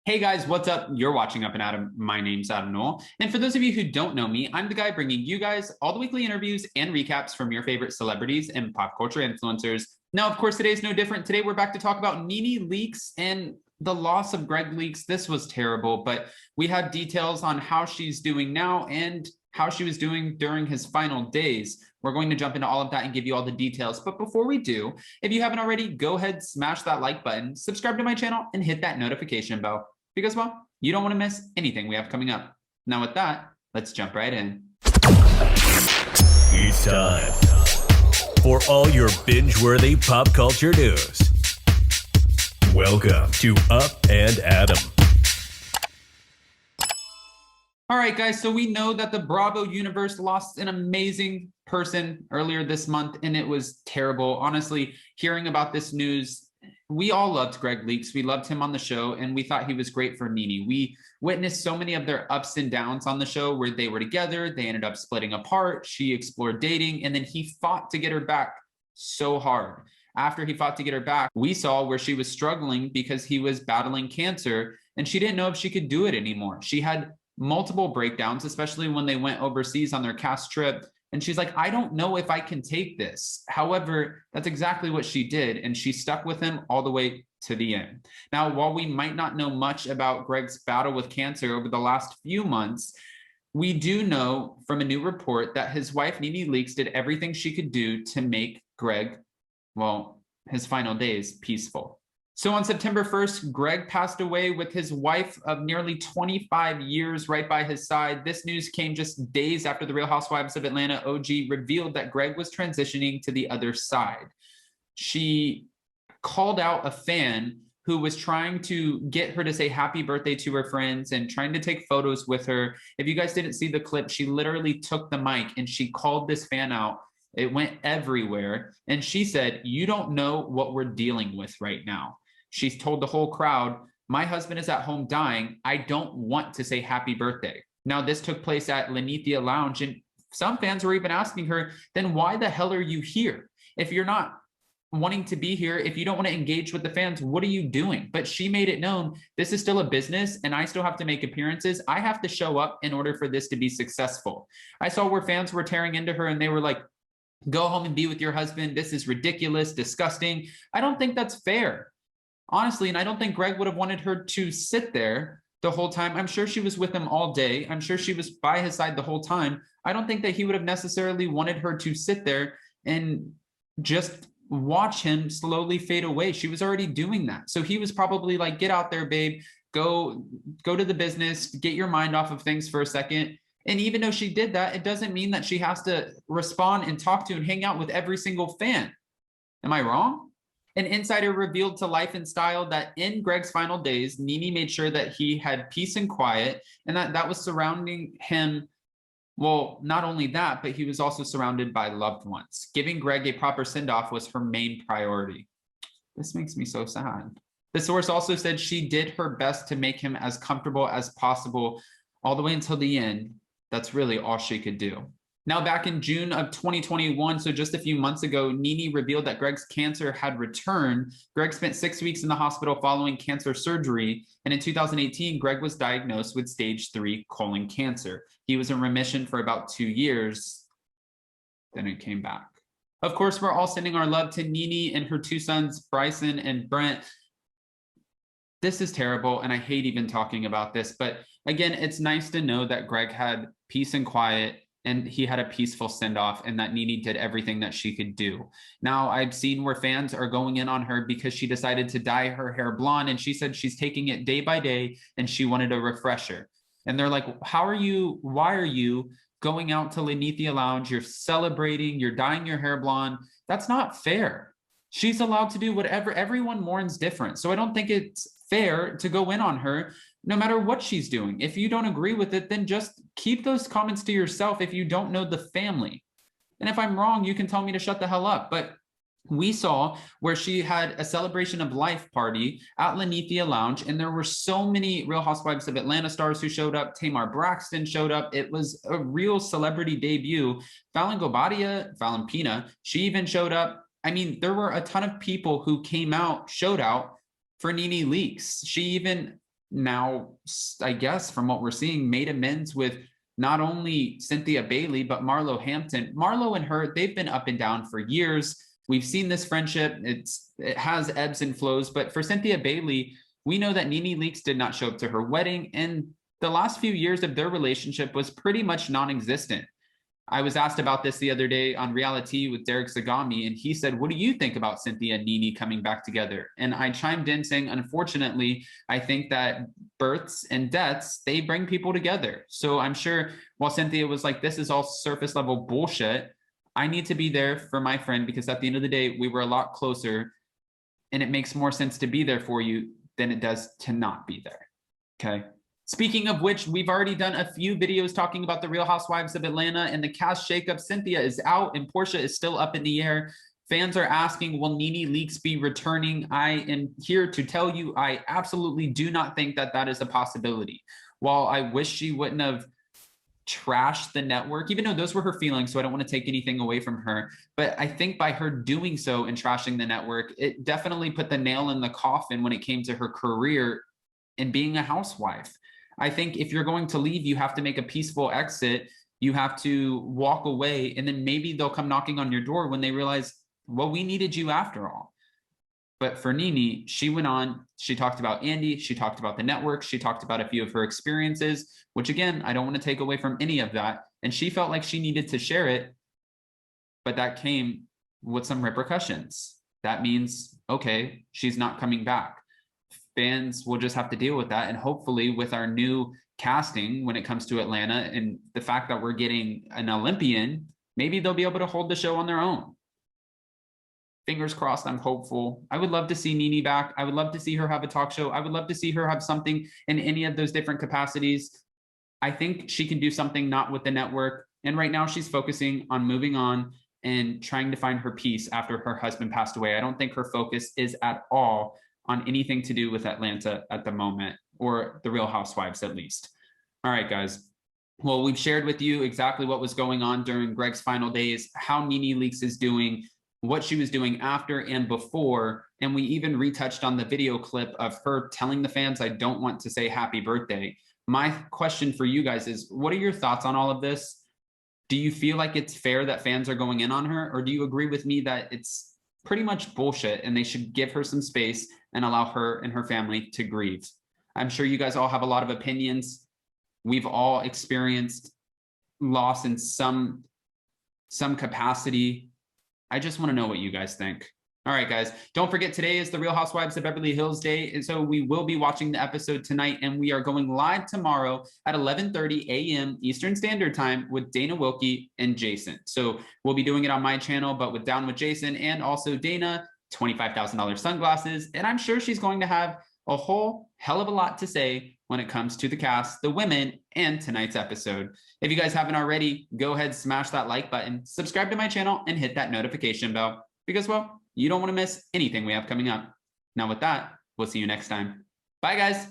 Hey guys, what's up? You're watching Up and Adam. My name's Adam Noel. And for those of you who don't know me, I'm the guy bringing you guys all the weekly interviews and recaps from your favorite celebrities and pop culture influencers. Now, of course, today's no different. Today, we're back to talk about Nene leaks and the loss of Gregg leaks. This was terrible, but we have details on how she's doing now and how she was doing during his final days. We're going to jump into all of that and give you all the details. But before we do, if you haven't already, go ahead, smash that like button, subscribe to my channel, and hit that notification bell because, well, you don't want to miss anything we have coming up. Now with that, let's jump right in. It's time for all your binge-worthy pop culture news. Welcome to Up and Adam. All right, guys, so we know that the Bravo universe lost an amazing person earlier this month, and it was terrible. Honestly, hearing about this news, we all loved Gregg Leaks. We loved him on the show, and we thought he was great for Nene. We witnessed so many of their ups and downs on the show where they were together. They ended up splitting apart. She explored dating, and then he fought to get her back so hard. After he fought to get her back, we saw where she was struggling because he was battling cancer, and she didn't know if she could do it anymore. She had multiple breakdowns, especially when they went overseas on their cast trip. And she's like, I don't know if I can take this. However, that's exactly what she did. And she stuck with him all the way to the end. Now, while we might not know much about Gregg's battle with cancer over the last few months, we do know from a new report that his wife, Nene Leakes, did everything she could do to make Gregg, well, his final days peaceful. So on September 1st, Gregg passed away with his wife of nearly 25 years right by his side. This news came just days after the Real Housewives of Atlanta OG revealed that Gregg was transitioning to the other side. She called out a fan who was trying to get her to say happy birthday to her friends and trying to take photos with her. If you guys didn't see the clip, she literally took the mic and she called this fan out. It went everywhere. And she said, "You don't know what we're dealing with right now." She's told the whole crowd, "My husband is at home dying. I don't want to say happy birthday." Now, this took place at Lenithia Lounge, and some fans were even asking her, then why the hell are you here? If you're not wanting to be here, if you don't want to engage with the fans, what are you doing? But she made it known, this is still a business, and I still have to make appearances. I have to show up in order for this to be successful. I saw where fans were tearing into her, and they were like, go home and be with your husband. This is ridiculous, disgusting. I don't think that's fair. Honestly, and I don't think Gregg would have wanted her to sit there the whole time. I'm sure she was with him all day. I'm sure she was by his side the whole time. I don't think that he would have necessarily wanted her to sit there and just watch him slowly fade away. She was already doing that. So he was probably like, get out there, babe. Go to the business, get your mind off of things for a second. And even though she did that, it doesn't mean that she has to respond and talk to and hang out with every single fan. Am I wrong? An insider revealed to Life and Style that in Gregg's final days, Nene made sure that he had peace and quiet, and that was surrounding him. Well, not only that, but he was also surrounded by loved ones. Giving Gregg a proper send-off was her main priority. This makes me so sad. The source also said she did her best to make him as comfortable as possible all the way until the end. That's really all she could do. Now, back in June of 2021, so just a few months ago, Nene revealed that Gregg's cancer had returned. Gregg spent 6 weeks in the hospital following cancer surgery. And in 2018, Gregg was diagnosed with stage 3 colon cancer. He was in remission for about 2 years. Then it came back. Of course, we're all sending our love to Nene and her 2 sons, Bryson and Brent. This is terrible, and I hate even talking about this. But again, it's nice to know that Gregg had peace and quiet, and he had a peaceful send-off, and that Nene did everything that she could do. Now, I've seen where fans are going in on her because she decided to dye her hair blonde, and she said she's taking it day by day, and she wanted a refresher. And they're like, why are you going out to Lenithia Lounge? You're celebrating, you're dyeing your hair blonde. That's not fair. She's allowed to do whatever. Everyone mourns different. So I don't think it's fair to go in on her no matter what she's doing. If you don't agree with it, then just keep those comments to yourself if you don't know the family. And if I'm wrong, you can tell me to shut the hell up. But we saw where she had a celebration of life party at Lenithia Lounge, and there were so many Real Housewives of Atlanta stars who showed up. Tamar Braxton showed up. It was a real celebrity debut. Valentina, she even showed up. I mean, there were a ton of people who came out, showed out for Nene Leakes. She even now, I guess from what we're seeing, made amends with not only Cynthia Bailey, but Marlo Hampton. Marlo and her, they've been up and down for years. We've seen this friendship. It has ebbs and flows, but for Cynthia Bailey, we know that Nene Leakes did not show up to her wedding, and the last few years of their relationship was pretty much non-existent. I was asked about this the other day on Reality with Derek Zagami, and he said, what do you think about Cynthia and Nene coming back together? And I chimed in saying, unfortunately, I think that births and deaths, they bring people together. So I'm sure while Cynthia was like, this is all surface level bullshit, I need to be there for my friend, because at the end of the day, we were a lot closer, and it makes more sense to be there for you than it does to not be there. Okay. Speaking of which, we've already done a few videos talking about the Real Housewives of Atlanta and the cast shakeup. Cynthia is out and Porsha is still up in the air. Fans are asking, will Nene Leakes be returning? I am here to tell you, I absolutely do not think that that is a possibility. While I wish she wouldn't have trashed the network, even though those were her feelings, so I don't want to take anything away from her, but I think by her doing so and trashing the network, it definitely put the nail in the coffin when it came to her career and being a housewife. I think if you're going to leave, you have to make a peaceful exit. You have to walk away, and then maybe they'll come knocking on your door when they realize, well, we needed you after all. But for Nene, she went on, she talked about Andy, she talked about the network, she talked about a few of her experiences, which again, I don't want to take away from any of that. And she felt like she needed to share it, but that came with some repercussions. That means, okay, she's not coming back. Fans will just have to deal with that. And hopefully with our new casting when it comes to Atlanta and the fact that we're getting an Olympian, maybe they'll be able to hold the show on their own. Fingers crossed, I'm hopeful. I would love to see Nene back. I would love to see her have a talk show. I would love to see her have something in any of those different capacities. I think she can do something not with the network. And right now she's focusing on moving on and trying to find her peace after her husband passed away. I don't think her focus is at all on anything to do with Atlanta at the moment, or the Real Housewives at least. All right, guys. Well, we've shared with you exactly what was going on during Gregg's final days, how Nene Leakes is doing, what she was doing after and before, and we even retouched on the video clip of her telling the fans, I don't want to say happy birthday. My question for you guys is, what are your thoughts on all of this? Do you feel like it's fair that fans are going in on her, or do you agree with me that it's pretty much bullshit and they should give her some space and allow her and her family to grieve? I'm sure you guys all have a lot of opinions. We've all experienced loss in some capacity. I just want to know what you guys think. All right, guys, don't forget, today is the Real Housewives of Beverly Hills Day. And so we will be watching the episode tonight, and we are going live tomorrow at 11:30 a.m. Eastern Standard Time with Dana Wilkie and Jason. So we'll be doing it on my channel, but with Down with Jason and also Dana, $25,000 sunglasses. And I'm sure she's going to have a whole hell of a lot to say when it comes to the cast, the women, and tonight's episode. If you guys haven't already, go ahead, smash that like button, subscribe to my channel, and hit that notification bell because, well, you don't want to miss anything we have coming up. Now with that, we'll see you next time. Bye, guys.